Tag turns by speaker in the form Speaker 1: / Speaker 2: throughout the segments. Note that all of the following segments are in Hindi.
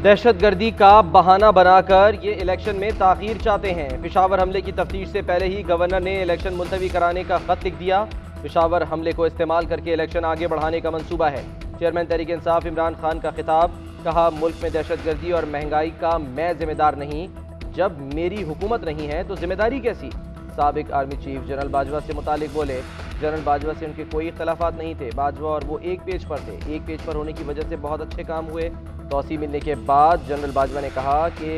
Speaker 1: दहशत गर्दी का बहाना बनाकर ये इलेक्शन में ताखीर चाहते हैं। पेशावर हमले की तफ्तीश से पहले ही गवर्नर ने इलेक्शन मुलतवी कराने का खत लिख दिया। पेशावर हमले को इस्तेमाल करके इलेक्शन आगे बढ़ाने का मंसूबा है। चेयरमैन तहरीक इंसाफ इमरान खान का खिताब, कहा मुल्क में दहशत गर्दी और महंगाई का मैं जिम्मेदार नहीं, जब मेरी हुकूमत नहीं है तो जिम्मेदारी कैसी। साबिक आर्मी चीफ जनरल बाजवा से मुतालिक बोले, जनरल बाजवा से उनके कोई इख्तलाफात नहीं थे। बाजवा और वो एक पेज पर थे। एक पेज पर होने की वजह से बहुत अच्छे काम हुए। तौसी मिलने के बाद जनरल बाजवा ने कहा कि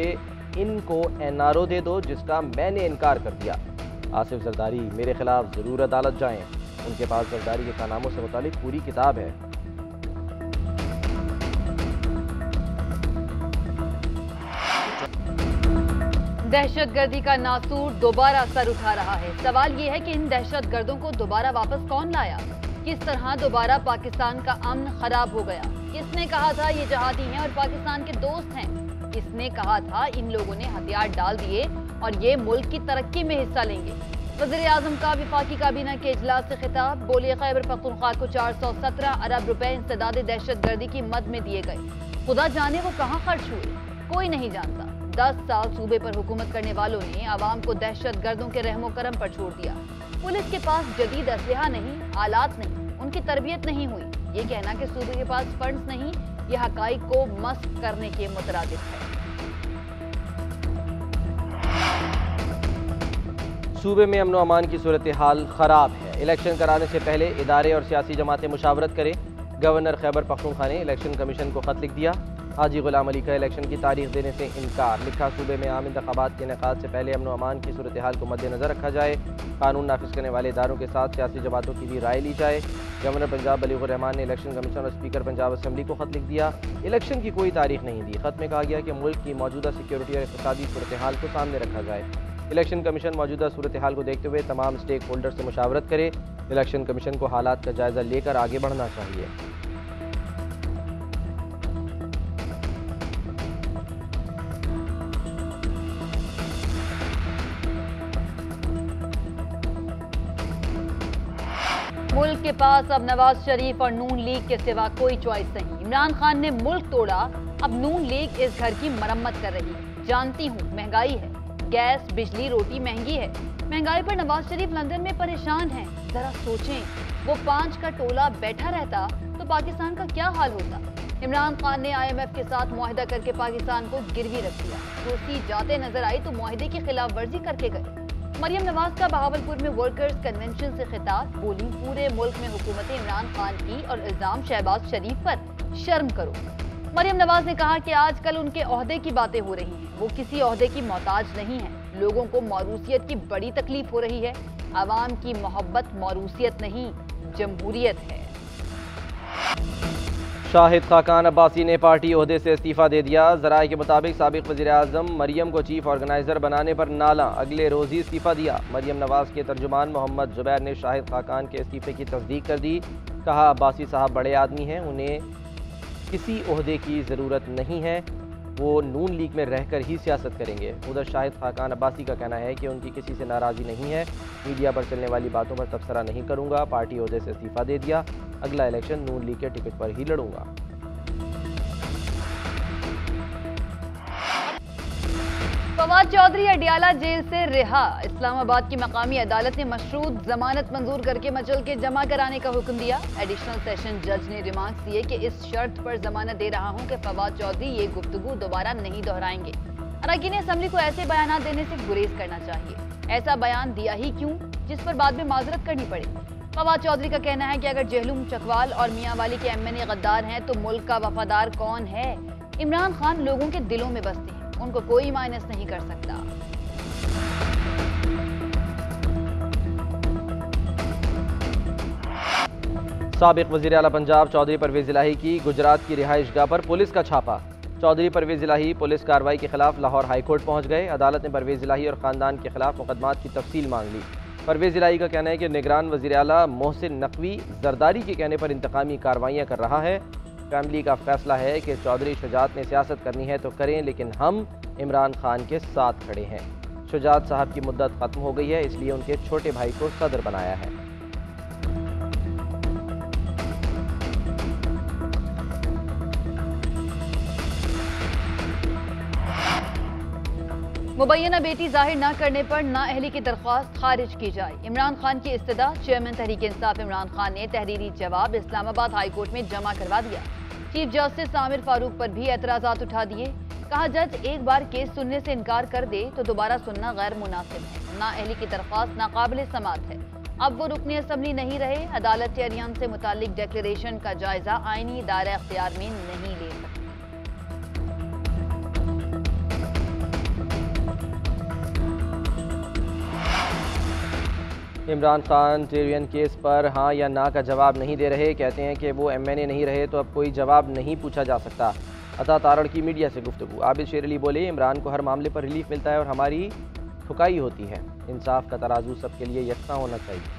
Speaker 1: इनको एनआरओ दे दो, जिसका मैंने इनकार कर दिया। आसिफ जरदारी मेरे खिलाफ ज़रूर अदालत जाएं, उनके पास जरदारी के कारनामों से मुतालिक पूरी किताब है।
Speaker 2: दहशत गर्दी का नासूर दोबारा सर उठा रहा है। सवाल ये है कि इन दहशत गर्दों को दोबारा वापस कौन लाया? किस तरह दोबारा पाकिस्तान का अमन खराब हो गया? किसने कहा था ये जहादी हैं और पाकिस्तान के दोस्त हैं? किसने कहा था इन लोगों ने हथियार डाल दिए और ये मुल्क की तरक्की में हिस्सा लेंगे? वज़ीर आज़म का वफाकी काबीना के इजलास से खिताब, बोले खैबर पख्तूनख्वा को 417 अरब रुपए इंसदाद दहशत गर्दी की मद में दिए गए। खुदा जाने वो कहाँ खर्च हुए, कोई नहीं जानता। 10 साल सूबे पर हुकूमत करने वालों ने आवाम को दहशत गर्दों के रहमो करम पर छोड़ दिया। पुलिस के पास जदीद असलहा नहीं, आलात नहीं, उनकी तरबियत नहीं हुई। ये कहना कि सूबे के पास फंड्स नहीं, ये हकाइक को मस्क करने के मुतरादिफ है।
Speaker 1: सूबे में अमन व अमान की सूरत हाल खराब है। इलेक्शन कराने से पहले इदारे और सियासी जमातें मुशावरत करें। गवर्नर खैबर पख्तूनख्वा ने इलेक्शन कमीशन को खत लिख दिया। हाजी गुलाम अली का इलेक्शन की तारीख देने से इनकार। लिखा, सूबे में आम इंतखाबात के इनेकाद से पहले अमन व अमान की सूरत हाल को मद्देनजर रखा जाए। कानून नाफिज करने वाले इदारों के साथ सियासी जमातों की भी राय ली जाए। गवर्नर पंजाब बलीगुर रहमान ने इलेक्शन कमीशन और स्पीकर पंजाब असम्बली को खत लिख दिया। इलेक्शन की कोई तारीख नहीं दी। खत में कहा गया कि मुल्क की मौजूदा सिक्योरिटी और इक़्तिसादी सूरत हाल को सामने रखा जाए। इलेक्शन कमीशन मौजूदा सूरत हाल को देखते हुए तमाम स्टेक होल्डर से मुशावरत करे। इलेक्शन कमीशन को हालात का जायजा लेकर आगे बढ़ना चाहिए।
Speaker 2: मुल्क के पास अब नवाज शरीफ और नून लीग के सिवा कोई चॉइस नहीं। इमरान खान ने मुल्क तोड़ा, अब नून लीग इस घर की मरम्मत कर रही है। जानती हूँ महंगाई है, गैस बिजली रोटी महंगी है। महंगाई पर नवाज शरीफ लंदन में परेशान हैं। जरा सोचें, वो 5 का टोला बैठा रहता तो पाकिस्तान का क्या हाल होता। इमरान खान ने IMF के साथ मुआहदा करके पाकिस्तान को गिरवी रख दिया। कुर्सी जाते नजर आई तो मुआहदे की खिलाफ वर्जी करके गए। मरियम नवाज का बहावलपुर में वर्कर्स कन्वेंशन से खिताब, बोली पूरे मुल्क में हुकूमत इमरान खान की और इल्जाम शहबाज शरीफ पर, शर्म करो। मरियम नवाज ने कहा कि आजकल उनके ओहदे की बातें हो रही हैं, वो किसी ओहदे की मोहताज नहीं है। लोगों को मौरूसियत की बड़ी तकलीफ हो रही है। आवाम की मोहब्बत मौरूसियत नहीं, जमहूरियत है।
Speaker 1: शाहिद खाकान अब्बासी ने पार्टी ओहदे से इस्तीफा दे दिया। ज़राए के मुताबिक साबिक वज़ीर आज़म मरियम को चीफ ऑर्गेनाइज़र बनाने पर नाला, अगले रोज़ ही इस्तीफा दिया। मरियम नवाज के तर्जुमान मोहम्मद जुबैर ने शाहिद खाकान के इस्तीफे की तस्दीक कर दी। कहा, अब्बासी साहब बड़े आदमी हैं, उन्हें किसी ओहदे की ज़रूरत नहीं है, वो नून लीग में रहकर ही सियासत करेंगे। उधर शाहिद खाकान अब्बासी का कहना है कि उनकी किसी से नाराज़ी नहीं है, मीडिया पर चलने वाली बातों पर तबसरा नहीं करूँगा, पार्टी ओहदे से इस्तीफा दे दिया, अगला इलेक्शन नून लीग के टिकट पर ही लड़ूंगा।
Speaker 2: फवाद चौधरी अडियाला जेल से रिहा। इस्लामाबाद की मकामी अदालत ने मशरूत जमानत मंजूर करके मचल के जमा कराने का हुक्म दिया। एडिशनल सेशन जज ने रिमार्क्स दिए कि इस शर्त पर जमानत दे रहा हूं कि फवाद चौधरी ये गुफ्तगू दोबारा नहीं दोहराएंगे। अरकान असम्बली को ऐसे बयान देने से गुरेज करना चाहिए। ऐसा बयान दिया ही क्यों जिस पर बाद में माजरत करनी पड़े। फवाद चौधरी का कहना है कि अगर जहलुम चकवाल और मियांवाली के MNA गद्दार हैं तो मुल्क का वफादार कौन है? इमरान खान लोगों के दिलों में बसते हैं, उनको कोई माइनस नहीं कर सकता।
Speaker 1: साबिक वज़ीर आला पंजाब चौधरी परवेज़ इलाही की गुजरात की रिहाइशगाह पर पुलिस का छापा। चौधरी परवेज़ इलाही पुलिस कार्रवाई के खिलाफ लाहौर हाई कोर्ट पहुंच गए। अदालत ने परवेज़ इलाही और ख़ानदान के खिलाफ मुकदमात की तफसील मांग ली। परवेज़ इलाही का कहना है कि निगरान वज़ीर आला मोहसिन नकवी जरदारी के कहने पर इंतकामी कार्रवाइयाँ कर रहा है। फैमिली का फैसला है कि चौधरी शुजात ने सियासत करनी है तो करें, लेकिन हम इमरान खान के साथ खड़े हैं। शुजात साहब की मुद्दत ख़त्म हो गई है, इसलिए उनके छोटे भाई को सदर बनाया है।
Speaker 2: मुबैना बेटी जाहिर न करने पर नाअहली की दरख्वास्त खारिज की जाए। इमरान खान की इस्तदा। चेयरमैन तहरीक इंसाफ इमरान खान ने तहरीरी जवाब इस्लामाबाद हाई कोर्ट में जमा करवा दिया। चीफ जस्टिस आमिर फारूक पर भी एतराजात उठा दिए। कहा, जज एक बार केस सुनने से इनकार कर दे तो दोबारा सुनना गैर मुनासिब है। नाअहली की दरख्वास्त नाकाबिल समाअत है। अब वो रुकनी असम्बली नहीं रहे। अदालत टेरियन से मुतालिक डिक्लेरेशन का जायजा आईनी दायरा इख्तियार में नहीं ले सकती।
Speaker 1: इमरान खान टेरियन केस पर हाँ या ना का जवाब नहीं दे रहे। कहते हैं कि वो MNA नहीं रहे तो अब कोई जवाब नहीं पूछा जा सकता। अता तारड़ की मीडिया से गुफ्तगू। आबिद शेर अली बोले, इमरान को हर मामले पर रिलीफ मिलता है और हमारी ठुकाई होती है। इंसाफ का तराजू सबके लिए यकसा होना चाहिए।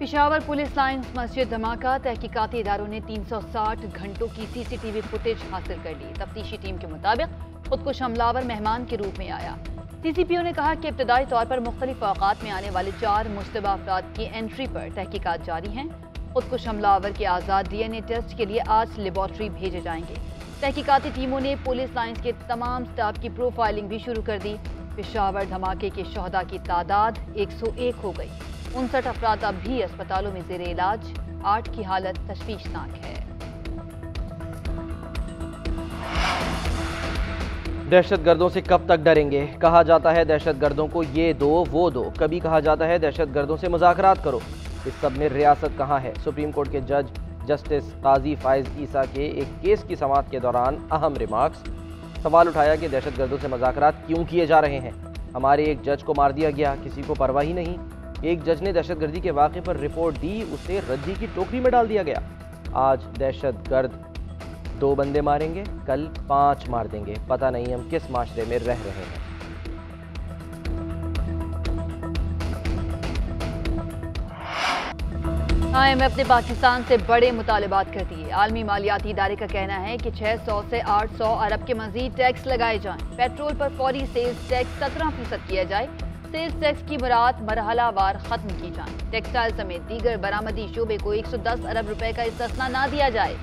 Speaker 2: पेशावर पुलिस लाइन्स मस्जिद धमाका। तहकीकाती इदारों ने 360 घंटों की CCTV फुटेज हासिल कर ली। तफ्तीशी टीम के मुताबिक खुदकुश हमलावर मेहमान के रूप में आया। CCPO ने कहा कि इब्तदाई तौर पर मुख्तलिफ औकात में आने वाले 4 मुश्तबा अफराद की एंट्री पर तहकीकात जारी हैं। खुदकुश हमलावर के आज़ाद DNA टेस्ट के लिए आज लेबॉर्ट्री भेजे जाएंगे। तहकीकाती टीमों ने पुलिस लाइन्स के तमाम स्टाफ की प्रोफाइलिंग भी शुरू कर दी। पेशावर धमाके के शहदा की तादाद 101 हो गई। 59 अफराद अब भी अस्पतालों में ज़ेरे इलाज। 8 की हालत तशवीशनाक है।
Speaker 1: दहशतगर्दों से कब तक डरेंगे? कहा जाता है दहशतगर्दों को ये दो वो दो, कभी कहा जाता है दहशतगर्दों से मुज़ाकरात करो। इस सब में रियासत कहाँ है? सुप्रीम कोर्ट के जज जस्टिस काजी फाइज ईसा के एक केस की समाअत के दौरान अहम रिमार्क्स। सवाल उठाया कि दहशतगर्दों से मुज़ाकरात क्यों किए जा रहे हैं? हमारे एक जज को मार दिया गया, किसी को परवाह ही नहीं। एक जज ने दहशतगर्दी के वाक़े पर रिपोर्ट दी, उसे रद्दी की टोकरी में डाल दिया गया। आज दहशतगर्द 2 बंदे मारेंगे, कल 5 मार देंगे। पता नहीं हम किस माशरे में रह रहे हैं।
Speaker 2: IMF ने पाकिस्तान से बड़े मुतालबात कर दिए। आलमी मालियाती इदारे का कहना है कि 600 से 800 अरब के मजीद टैक्स लगाए जाएं। पेट्रोल पर फौरी सेल्स टैक्स 17% किया जाए। सेल्स टैक्स की मुराद मरहलावार खत्म की जाए। टेक्सटाइल समेत दीगर बरामदी शोबे को 110 अरब रुपए का इस्तिस्ना ना दिया जाए।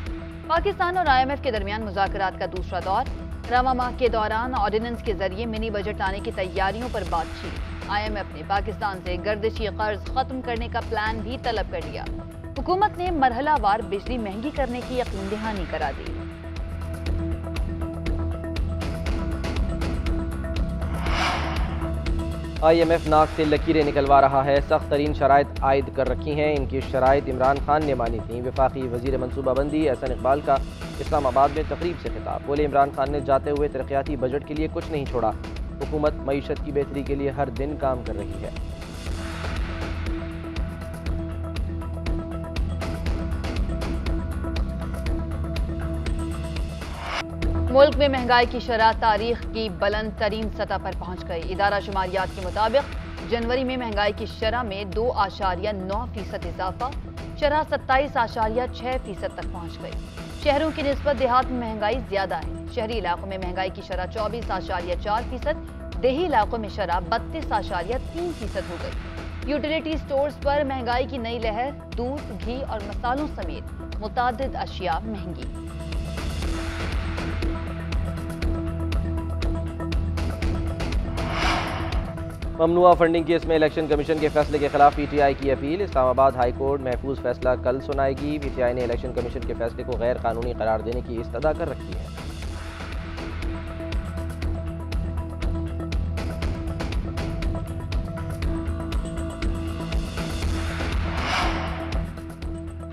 Speaker 2: पाकिस्तान और IMF के दरमियान मुज़ाकरात का दूसरा दौर। रवा माह के दौरान ऑर्डिनेंस के जरिए मिनी बजट लाने की तैयारियों पर बातचीत। IMF ने पाकिस्तान से गर्दिशी कर्ज खत्म करने का प्लान भी तलब कर लिया। हुकूमत ने मरहलावार बिजली महंगी करने की यकीन दहानी करा दी।
Speaker 1: IMF नाक से लकीरें निकलवा रहा है। सख्त तरीन शराइत आयद कर रखी हैं। इनकी शराइत इमरान खान ने मानी थी। वफाकी वजीर मनसूबाबंदी एहसन इकबाल का इस्लामाबाद में तकरीब से खिताब। बोले, इमरान खान ने जाते हुए तरक्याती बजट के लिए कुछ नहीं छोड़ा। हुकूमत मईशत की बेहतरी के लिए हर दिन काम कर रही है।
Speaker 2: मुल्क में महंगाई की शरह तारीख की बुलंद तरीन सतह पर पहुंच गई। इदारा शुमारियात के मुताबिक जनवरी में महंगाई की शरह में 2.9% इजाफा, शरह 27.6% तक पहुंच गई। शहरों की निस्बत देहात में महंगाई ज्यादा है। शहरी इलाकों में महंगाई की शरह 24.4%, देही इलाकों में शरह 32.3% हो गई। यूटिलिटी स्टोर्स पर महंगाई की नई लहर। दूध, घी और मसालों समेत मुतादिद अशिया महंगी।
Speaker 1: ममनुआ फंडिंग केस में इलेक्शन कमीशन के फैसले के खिलाफ PTI की अपील। इस्लामाबाद हाई कोर्ट महफूज फैसला कल सुनाएगी। PTI ने इलेक्शन कमीशन के फैसले को गैर कानूनी करार देने की इस्तदा कर रखी है।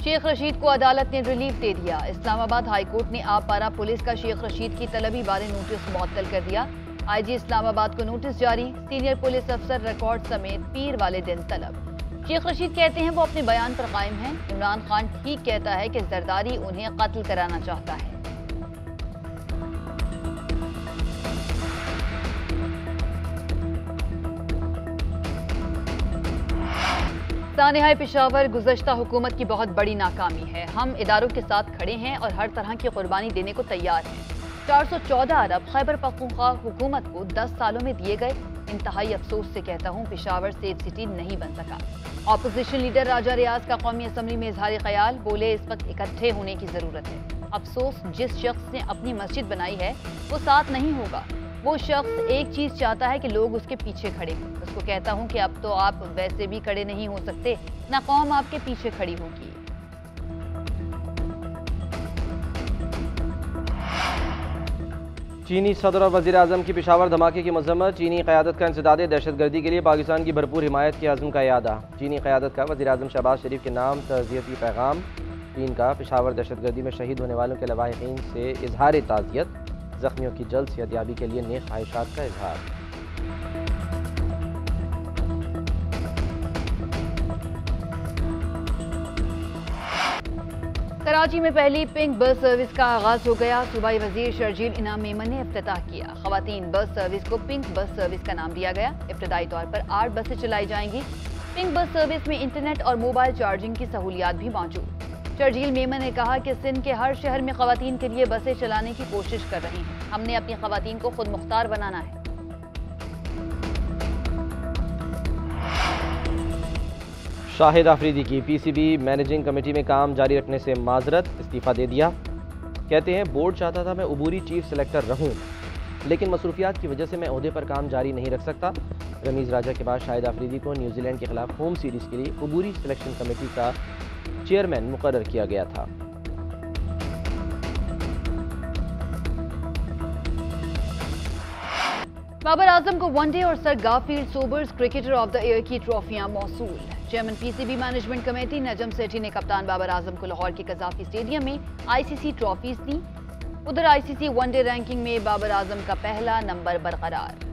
Speaker 2: शेख रशीद को अदालत ने रिलीफ दे दिया। इस्लामाबाद हाई कोर्ट ने आपारा पुलिस का शेख रशीद की तलबी बारे नोटिस मुअत्तल कर दिया। IG इस्लामाबाद को नोटिस जारी। सीनियर पुलिस अफसर रिकॉर्ड समेत पीर वाले दिन तलब। शेख रशीद कहते हैं वो अपने बयान पर कायम हैं। इमरान खान ठीक कहता है कि जरदारी उन्हें कत्ल कराना चाहता है। सानेहाय पेशावर गुज़श्ता हुकूमत की बहुत बड़ी नाकामी है। हम इदारों के साथ खड़े हैं और हर तरह की कुर्बानी देने को तैयार हैं। 414 अरब खैबर पख्तूनख्वा हुकूमत को 10 सालों में दिए गए। इंतहाई अफसोस से कहता हूं, पेशावर सेफ सिटी नहीं बन सका। ऑपोजिशन लीडर राजा रियाज का कौमी असम्बली में इजहार ख्याल, बोले इस वक्त इकट्ठे होने की जरूरत है। अफसोस, जिस शख्स ने अपनी मस्जिद बनाई है वो साथ नहीं होगा। वो शख्स एक चीज चाहता है कि लोग उसके पीछे खड़े हों। उसको कहता हूं कि अब तो आप वैसे भी खड़े नहीं हो सकते, ना कौम आपके पीछे खड़ी होगी।
Speaker 1: चीनी सदर और वज़ीर आज़म की पेशावर धमाके की मजम्मत, चीनी क़यादत का इंसदाद दहशतगर्दी के लिए पाकिस्तान की भरपूर हिमायत के अज़्म का यादा। चीनी क़यादत का वज़ीर आज़म शहबाज शरीफ के नाम तज़ियती पैगाम। चीन का पेशावर दहशतगर्दी में शहीद होने वालों के लवाहिकीन से इजहार ताज़ियत, ज़ख्मियों की जल्द सेहतयाबी के लिए नेक ख्वाहिशात का इजहार।
Speaker 2: कराची में पहली पिंक बस सर्विस का आगाज हो गया। सूबाई वजीर शर्जील इनाम मेमन ने इफ्तिताह किया। खवातीन बस सर्विस को पिंक बस सर्विस का नाम दिया गया। इब्तदाई तौर पर 8 बसें चलाई जाएंगी। पिंक बस सर्विस में इंटरनेट और मोबाइल चार्जिंग की सहूलियात भी मौजूद। शर्जील मेमन ने कहा कि सिंध के हर शहर में खवातीन के लिए बसें चलाने की कोशिश कर रहे हैं। हमने अपनी खवातीन को खुद मुख्तार बनाना है।
Speaker 1: शाहिद आफरीदी की पीसीबी मैनेजिंग कमेटी में काम जारी रखने से माजरत, इस्तीफा दे दिया। कहते हैं बोर्ड चाहता था मैं उबूरी चीफ सेलेक्टर रहूं, लेकिन मसरूफियात की वजह से मैं ओहदे पर काम जारी नहीं रख सकता। रमीज राजा के बाद शाहिद आफरीदी को न्यूजीलैंड के खिलाफ होम सीरीज के लिए उबूरी सिलेक्शन कमेटी का चेयरमैन मुकर्रर किया गया था।
Speaker 2: बाबर आजम को वनडे और sir Garfield Sobers cricketer of the year की ट्रॉफियां मौसूल। Chairman PCB management committee Najam Sethi ने कप्तान बाबर आजम को लाहौर के कजाफी स्टेडियम में आईसीसी ट्रॉफीज दी। उधर आईसीसी वनडे रैंकिंग में बाबर आजम का पहला नंबर बरकरार।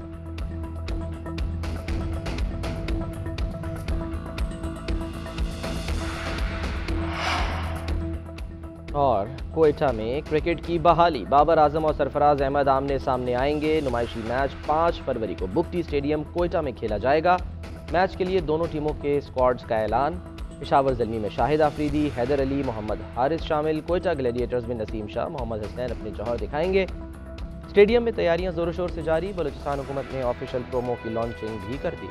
Speaker 1: और कोयटा में क्रिकेट की बहाली, बाबर आजम और सरफराज अहमद आमने सामने आएंगे। नुमाइशी मैच 5 फरवरी को बुक्टी स्टेडियम कोयटा में खेला जाएगा। मैच के लिए दोनों टीमों के स्क्वाड्स का ऐलान। पेशावर ज़ल्मी में शाहिद आफरीदी, हैदर अली, मोहम्मद हारिस शामिल। कोयटा ग्लैडिएटर्स में नसीम शाह, मोहम्मद हसनैन अपने जौहर दिखाएंगे। स्टेडियम में तैयारियां जोरों शोर से जारी। बलूचिस्तान हुकूमत ने ऑफिशियल प्रोमो की लॉन्चिंग भी कर दी।